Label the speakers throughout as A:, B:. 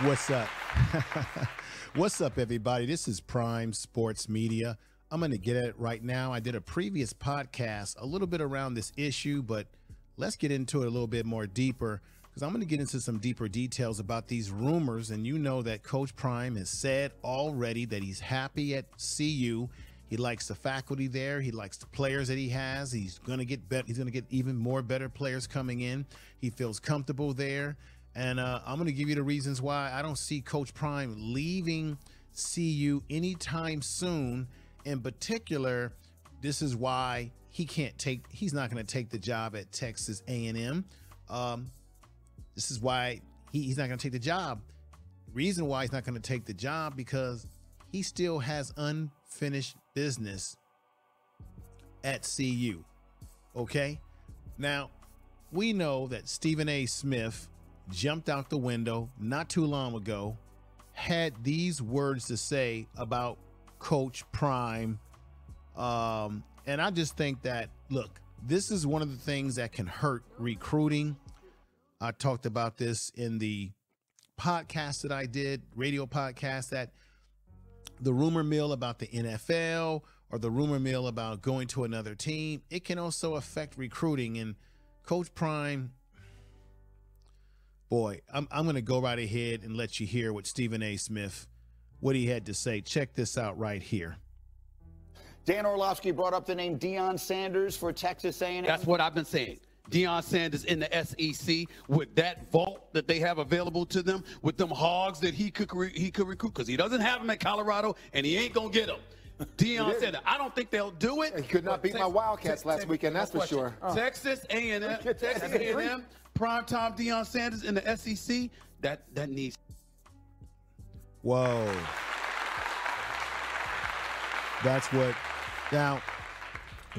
A: What's up? What's up, everybody? This is Prime Sports Media. I'm going to get at it right now. I did a previous podcast a little bit around this issue, but let's get into it a little bit more deeper because I'm going to get into some deeper details about these rumors. And you know that Coach Prime has said already that he's happy at CU. He likes the faculty there. He likes the players that he has. He's going to get better. He's going to get even more better players coming in. He feels comfortable there. And I'm going to give you the reasons why I don't see Coach Prime leaving CU anytime soon. In particular, this is why he's not going to take the job at Texas A&M. This is why he's not going to take the job. Reason why he's not going to take the job, because he still has unfinished business at CU. Okay? Now, we know that Stephen A. Smith jumped out the window not too long ago, had these words to say about Coach Prime. And I just think that, look, this is one of the things that can hurt recruiting. I talked about this in the podcast that I did, radio podcast, that the rumor mill about the NFL or the rumor mill about going to another team, it can also affect recruiting. And Coach Prime, boy, I'm going to go right ahead and let you hear what Stephen A. Smith, what he had to say. Check this out right here.
B: Dan Orlovsky brought up the name Deion Sanders for Texas A&M.
C: That's what I've been saying. Deion Sanders in the SEC with that vault that they have available to them, with them hogs that he could recruit, because he doesn't have them at Colorado and he ain't going to get them. Deion Sanders, I don't think they'll do it.
D: He could not beat my Wildcats last weekend, that's for sure.
C: Texas A&M, primetime Deion Sanders in the SEC, that needs.
A: Whoa. That's what. Now,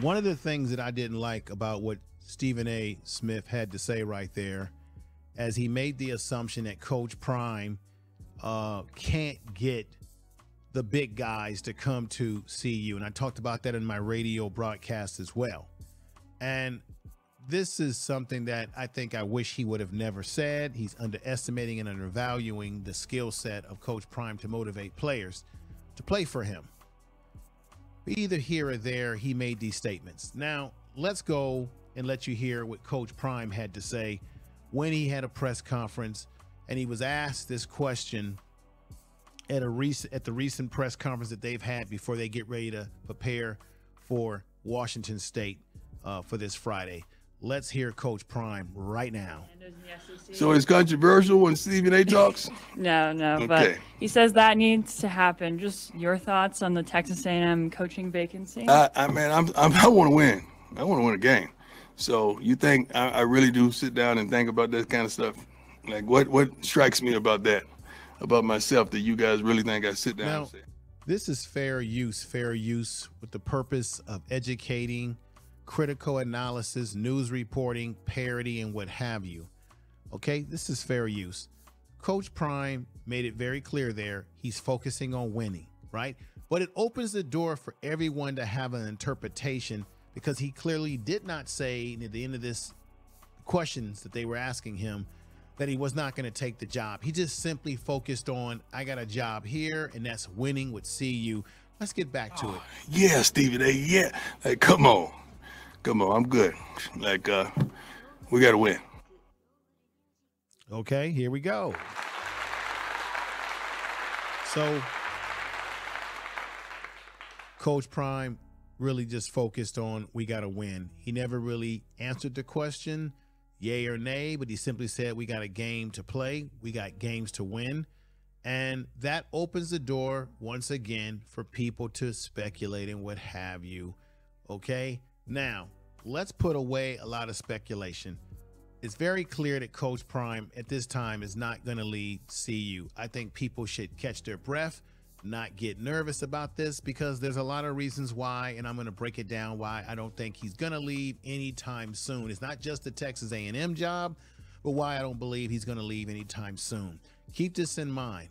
A: one of the things that I didn't like about what Stephen A. Smith had to say right there, as he made the assumption that Coach Prime can't get the big guys to come to CU. And I talked about that in my radio broadcast as well. And this is something that I think I wish he would have never said. He's underestimating and undervaluing the skill set of Coach Prime to motivate players to play for him. Either here or there, he made these statements. Now, let's go and let you hear what Coach Prime had to say when he had a press conference and he was asked this question at the recent press conference that they've had before they get ready to prepare for Washington State for this Friday. Let's hear Coach Prime right now.
E: So it's controversial when Stephen A. talks?
F: No,
E: Okay.
F: but he says that needs to happen. Just your thoughts on the Texas A&M coaching vacancy?
E: I want to win. I want to win a game. So you think I really do sit down and think about that kind of stuff? Like what strikes me about that, about myself, that you guys really think I sit down and say?
A: This is fair use with the purpose of educating, critical analysis, news reporting, parody, and what have you. Okay, this is fair use. Coach Prime made it very clear there. He's focusing on winning, right? But it opens the door for everyone to have an interpretation, because he clearly did not say at the end of this questions that they were asking him that he was not going to take the job. He just simply focused on, I got a job here, and that's winning with CU. Let's get back to it.
E: Yeah, Stephen A. Yeah. Like, come on. I'm good. Like, we got to win.
A: Okay, here we go. So, Coach Prime really just focused on, we got to win. He never really answered the question, yay or nay, but he simply said, we got a game to play. We got games to win. And that opens the door once again for people to speculate and what have you. Okay, now let's put away a lot of speculation. It's very clear that Coach Prime at this time is not going to lead CU. I think people should catch their breath, not get nervous about this, because there's a lot of reasons why, and I'm going to break it down why I don't think he's going to leave anytime soon. It's not just the Texas A&M job, but why I don't believe he's going to leave anytime soon. Keep this in mind.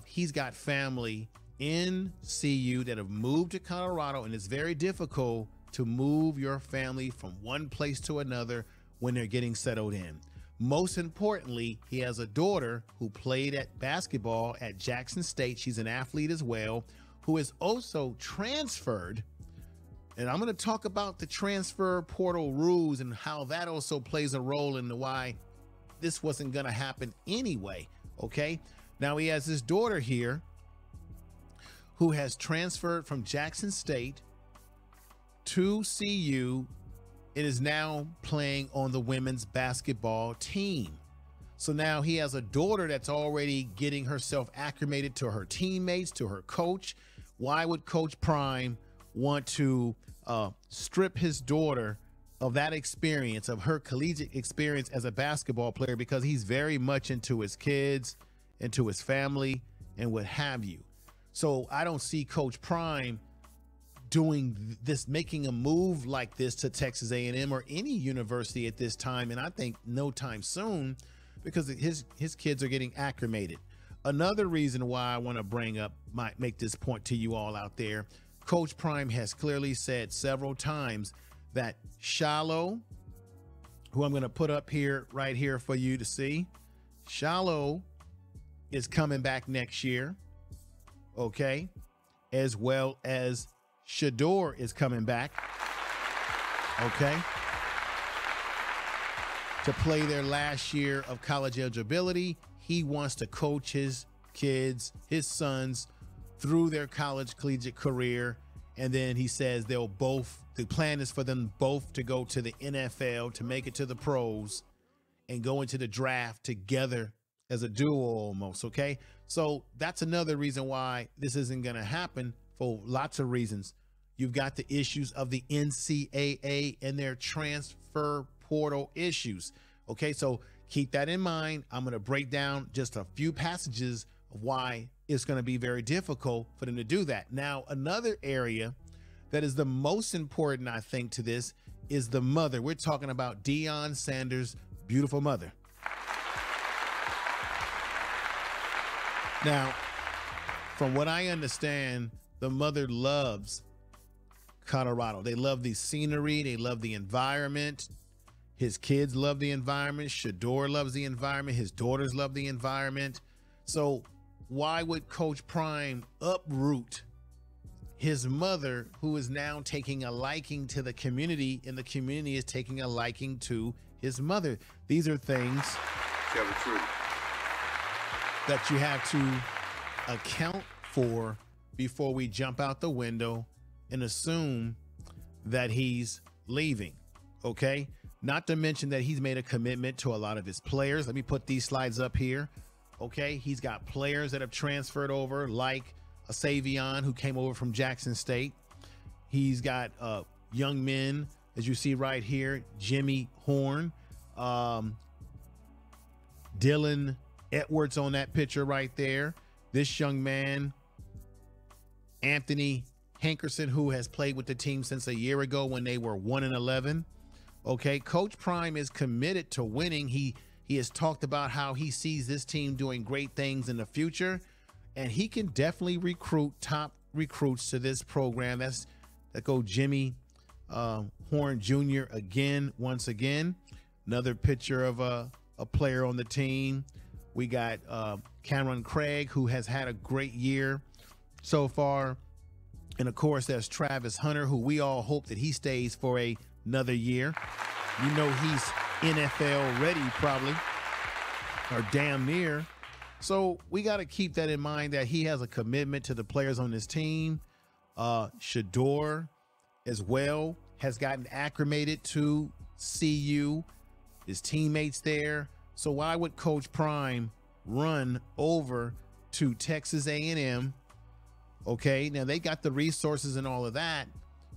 A: He's got family in CU that have moved to Colorado, and it's very difficult to move your family from one place to another when they're getting settled in. Most importantly, he has a daughter who played at basketball at Jackson State. She's an athlete as well, who is also transferred. And I'm going to talk about the transfer portal rules and how that also plays a role in why this wasn't going to happen anyway. Okay. Now he has his daughter here who has transferred from Jackson State to CU and is now playing on the women's basketball team. So now he has a daughter that's already getting herself acclimated to her teammates, to her coach. Why would Coach Prime want to strip his daughter of that experience, of her collegiate experience as a basketball player? Because he's very much into his kids, into his family, and what have you. So I don't see Coach Prime doing this, making a move like this to Texas A&M or any university at this time, and I think no time soon, because his kids are getting acclimated. Another reason why I want to make this point to you all out there, Coach Prime has clearly said several times that Shallow, who I'm going to put up here, right here for you to see, Shallow is coming back next year, okay, as well as Shador is coming back, okay, to play their last year of college eligibility. He wants to coach his kids, his sons, through their college collegiate career. And then he says the plan is for them both to go to the NFL, to make it to the pros, and go into the draft together as a duo almost, okay? So that's another reason why this isn't going to happen, for lots of reasons. You've got the issues of the NCAA and their transfer portal issues. Okay, so keep that in mind. I'm going to break down just a few passages of why it's going to be very difficult for them to do that. Now, another area that is the most important, I think, to this is the mother. We're talking about Deion Sanders' beautiful mother. Now, from what I understand, the mother loves Colorado. They love the scenery. They love the environment. His kids love the environment. Shador loves the environment. His daughters love the environment. So why would Coach Prime uproot his mother, who is now taking a liking to the community, and the community is taking a liking to his mother? These are things that you have to account for before we jump out the window and assume that he's leaving, okay? Not to mention that he's made a commitment to a lot of his players. Let me put these slides up here, okay? He's got players that have transferred over, like a Savion, who came over from Jackson State. He's got young men, as you see right here, Jimmy Horn, Dylan Edwards on that picture right there. This young man, Anthony Hankerson, who has played with the team since a year ago when they were 1-11. Okay, Coach Prime is committed to winning. He has talked about how he sees this team doing great things in the future, and he can definitely recruit top recruits to this program. That go Jimmy Horn Jr. once again. Another picture of a player on the team. We got Cameron Craig, who has had a great year so far. And of course, there's Travis Hunter, who we all hope that he stays for another year. You know, he's NFL ready, probably, or damn near. So we got to keep that in mind, that he has a commitment to the players on his team. Shador as well has gotten acclimated to CU, his teammates there. So why would Coach Prime run over to Texas A&M? Okay, now they got the resources and all of that,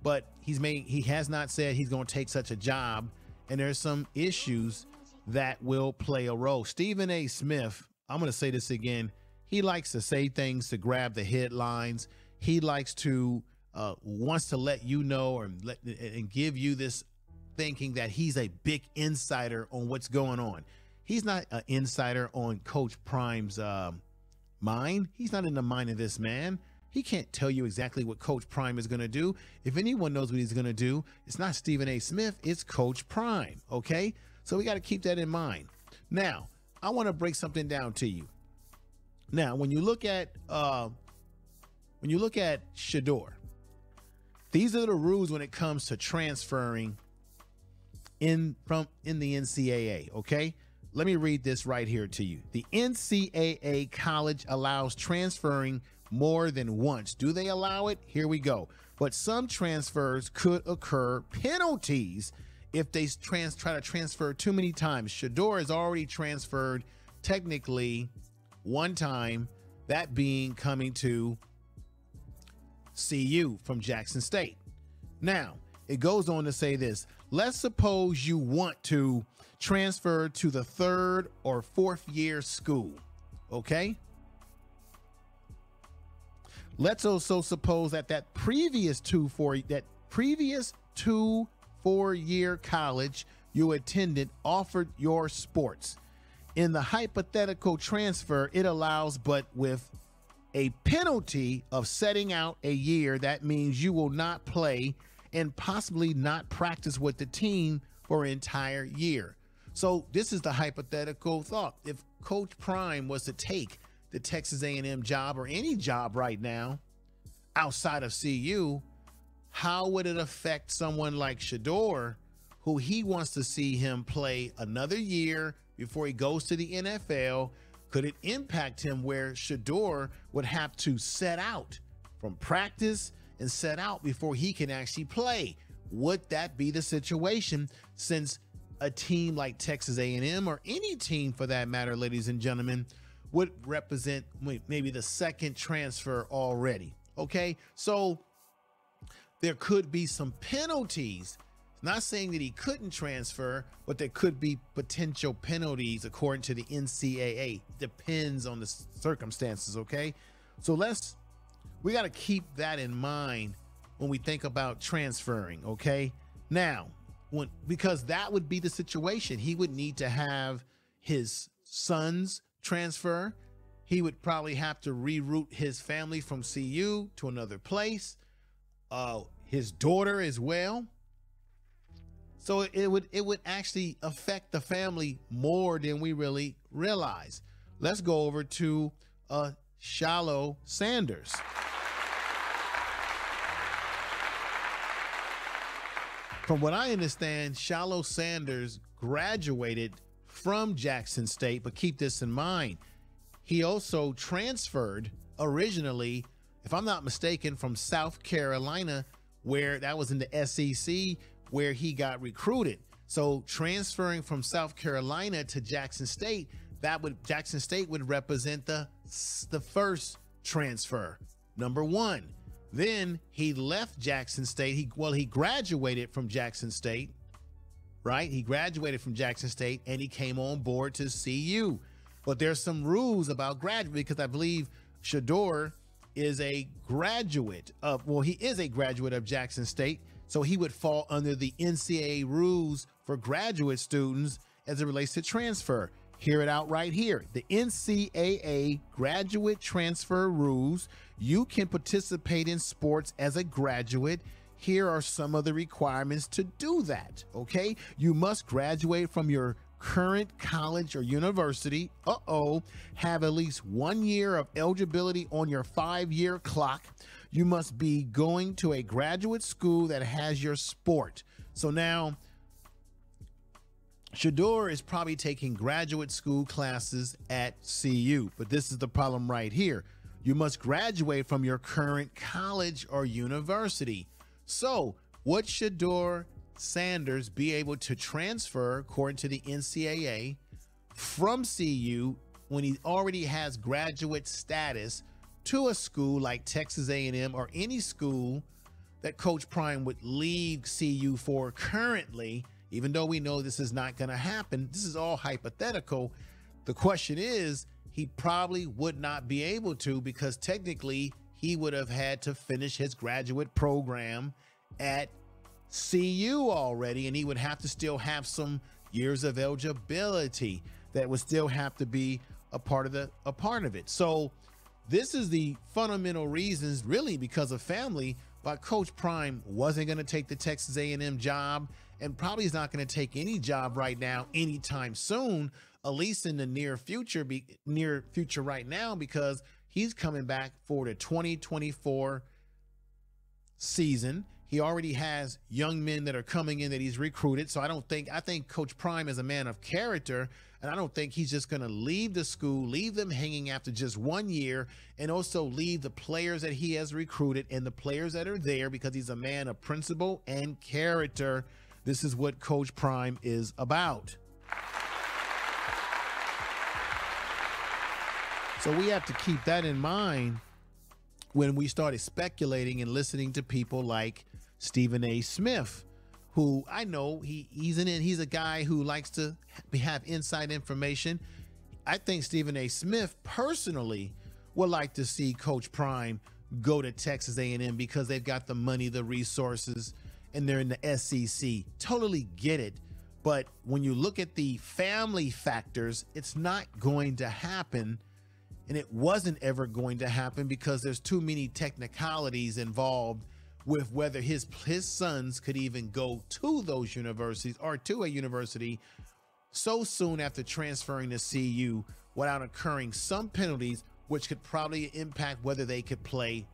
A: but he has not said he's going to take such a job, and there's some issues that will play a role. Stephen A. Smith, I'm going to say this again, he likes to say things to grab the headlines. He likes to wants to let you know and give you this thinking that he's a big insider on what's going on. He's not an insider on Coach Prime's mind. He's not in the mind of this man. He can't tell you exactly what Coach Prime is going to do. If anyone knows what he's going to do, it's not Stephen A. Smith, it's Coach Prime, okay? So we got to keep that in mind. Now, I want to break something down to you. Now, when you look at Shedeur, these are the rules when it comes to transferring in the NCAA, okay? Let me read this right here to you. The NCAA college allows transferring more than once. Do they allow it? Here we go. But some transfers could occur penalties if they try to transfer too many times. Shedeur has already transferred technically one time, that being coming to CU from Jackson State. Now, it goes on to say this. Let's suppose you want to transfer to the 3rd or 4th year school, okay? Let's also suppose that previous 4-year college you attended offered your sports. In the hypothetical transfer, it allows, but with a penalty of setting out a year. That means you will not play and possibly not practice with the team for an entire year. So this is the hypothetical thought. If Coach Prime was to take the Texas A&M job or any job right now outside of CU, how would it affect someone like Shedeur, who he wants to see him play another year before he goes to the NFL? Could it impact him where Shedeur would have to set out from practice and set out before he can actually play? Would that be the situation, since a team like Texas A&M, or any team for that matter, ladies and gentlemen, would represent maybe the second transfer already? Okay, so there could be some penalties. Not saying that he couldn't transfer, but there could be potential penalties according to the NCAA. Depends on the circumstances, okay? So we got to keep that in mind when we think about transferring, okay? Now, because that would be the situation. He would need to have his sons transfer. He would probably have to reroute his family from CU to another place. His daughter as well. So it would actually affect the family more than we really realize. Let's go over to Deion Sanders. From what I understand, Deion Sanders graduated from Jackson State, but keep this in mind. He also transferred originally, if I'm not mistaken, from South Carolina, where that was in the SEC, where he got recruited. So transferring from South Carolina to Jackson State, Jackson State would represent the first transfer, number one. Then he left Jackson State. He graduated from Jackson State, right? He graduated from Jackson State and he came on board to CU. But there's some rules about graduate, because I believe Shedeur is a graduate of, he is a graduate of Jackson State. So he would fall under the NCAA rules for graduate students as it relates to transfer. Hear it out right here. The NCAA graduate transfer rules. You can participate in sports as a graduate. Here are some of the requirements to do that, okay? You must graduate from your current college or university. Have at least 1 year of eligibility on your 5-year clock. You must be going to a graduate school that has your sport. So now, Shedeur is probably taking graduate school classes at CU, but this is the problem right here. You must graduate from your current college or university. So would Deion Sanders be able to transfer, according to the NCAA, from CU when he already has graduate status to a school like Texas A&M or any school that Coach Prime would leave CU for currently? Even though we know this is not going to happen, this is all hypothetical. The question is, he probably would not be able to, because technically he would have had to finish his graduate program at CU already, and he would have to still have some years of eligibility that would still have to be a part of it. So this is the fundamental reasons, really, because of family, why Coach Prime wasn't going to take the Texas A&M job and probably is not going to take any job right now anytime soon, at least in the near future right now, because he's coming back for the 2024 season. He already has young men that are coming in that he's recruited. So I think Coach Prime is a man of character, and I don't think he's just going to leave the school, leave them hanging after just 1 year, and also leave the players that he has recruited and the players that are there, because he's a man of principle and character. This is what Coach Prime is about. So we have to keep that in mind when we started speculating and listening to people like Stephen A. Smith, who I know he's a guy who likes to have inside information. I think Stephen A. Smith personally would like to see Coach Prime go to Texas A&M because they've got the money, the resources, and they're in the SEC. Totally get it. But when you look at the family factors, it's not going to happen. And it wasn't ever going to happen because there's too many technicalities involved with whether his sons could even go to those universities or to a university so soon after transferring to CU without incurring some penalties, which could probably impact whether they could play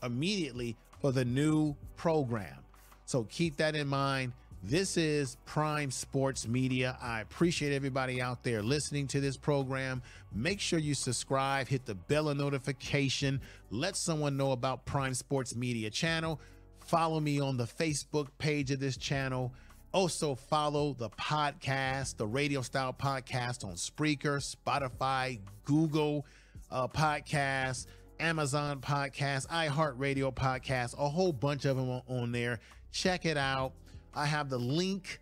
A: immediately for the new program. So keep that in mind. This is Prime Sports Media. I appreciate everybody out there listening to this program. Make sure you subscribe, hit the bell of notification, let someone know about Prime Sports Media channel. Follow me on the Facebook page of this channel. Also follow the podcast, the radio style podcast on Spreaker, Spotify, Google Podcasts, Amazon Podcasts, iHeartRadio Podcasts, a whole bunch of them on there. Check it out. I have the link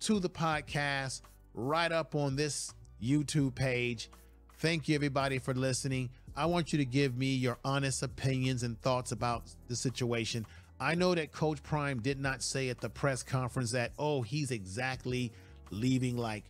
A: to the podcast right up on this YouTube page. Thank you, everybody, for listening. I want you to give me your honest opinions and thoughts about the situation. I know that Coach Prime did not say at the press conference that, oh, he's exactly leaving, like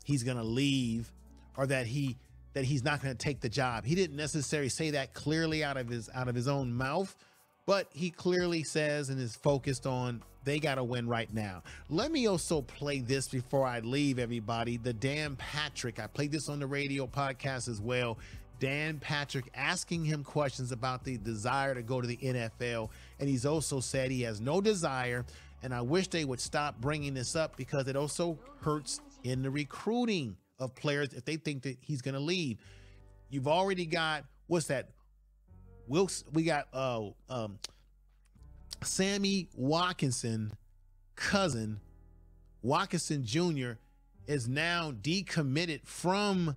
A: he's going to leave, or that he's not going to take the job. He didn't necessarily say that clearly out of his own mouth, but he clearly says and is focused on they got to win right now. Let me also play this before I leave, everybody. The Dan Patrick, I played this on the radio podcast as well. Dan Patrick asking him questions about the desire to go to the NFL. And he's also said he has no desire. And I wish they would stop bringing this up because it also hurts in the recruiting of players if they think that he's going to leave. You've already got, what's that? We got Sammy Watkinson, cousin, Watkinson Jr. is now decommitted from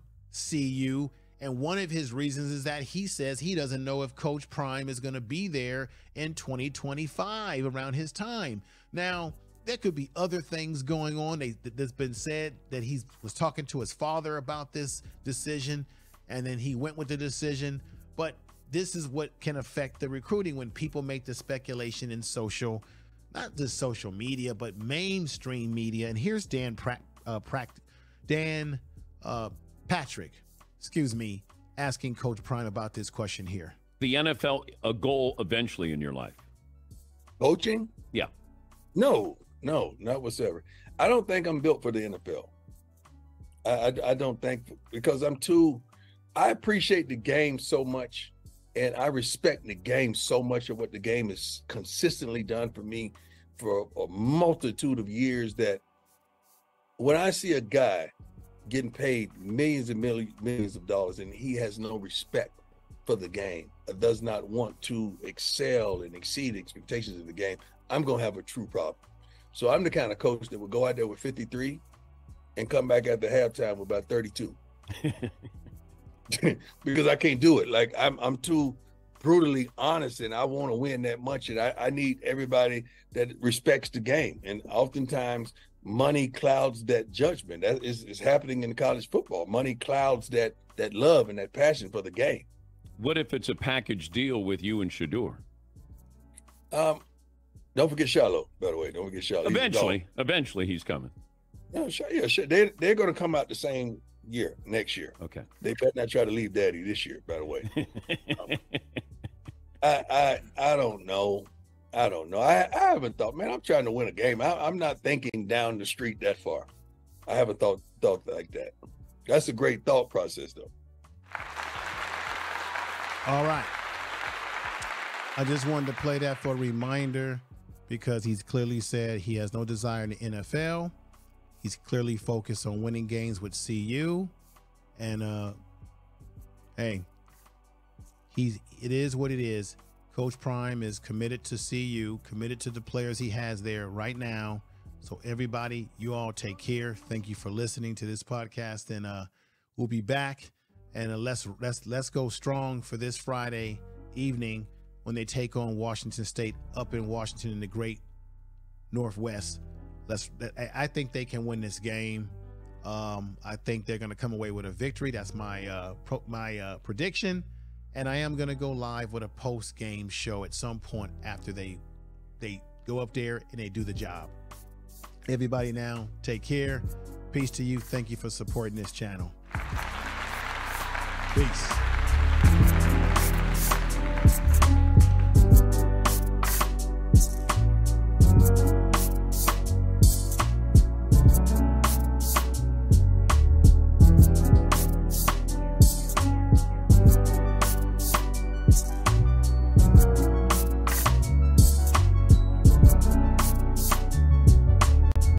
A: CU. And one of his reasons is that he says he doesn't know if Coach Prime is going to be there in 2025 around his time. Now, there could be other things going on. There's been said that he was talking to his father about this decision, and then he went with the decision. But this is what can affect the recruiting when people make the speculation in social, not just social media, but mainstream media. And here's Dan Patrick, asking Coach Prime about this question here.
G: The NFL, a goal eventually in your life?
E: Coaching?
G: Yeah.
E: No, not whatsoever. I don't think I'm built for the NFL. I don't think, because I appreciate the game so much, and I respect the game so much of what the game has consistently done for me for a multitude of years, that when I see a guy getting paid millions and millions of dollars and he has no respect for the game, does not want to excel and exceed expectations of the game, I'm going to have a true problem. So I'm the kind of coach that would go out there with 53 and come back at the halftime with about 32. Because I can't do it. Like I'm too brutally honest, and I want to win that much. And I need everybody that respects the game. And oftentimes money clouds that judgment. That is happening in college football. Money clouds that love and that passion for the game.
G: What if it's a package deal with you and Shedeur?
E: Don't forget Shiloh, by the way. Don't forget Shiloh.
G: Eventually he's coming.
E: No, sure. They're going to come out the same year, next year.
G: Okay.
E: They better not try to leave Daddy this year, by the way. I don't know. I don't know. I haven't thought, man, I'm trying to win a game. I'm not thinking down the street that far. I haven't thought like that. That's a great thought process, though.
A: All right. I just wanted to play that for a reminder because he's clearly said he has no desire in the NFL. He's clearly focused on winning games with CU. And, hey, it is what it is. Coach Prime is committed to CU, committed to the players he has there right now. So everybody, you all take care. Thank you for listening to this podcast, and we'll be back. And let's go strong for this Friday evening when they take on Washington State up in Washington in the Great Northwest. I think they can win this game. I think they're going to come away with a victory. That's my prediction. And I am going to go live with a post-game show at some point after they go up there and they do the job. Everybody now, take care. Peace to you. Thank you for supporting this channel. Peace.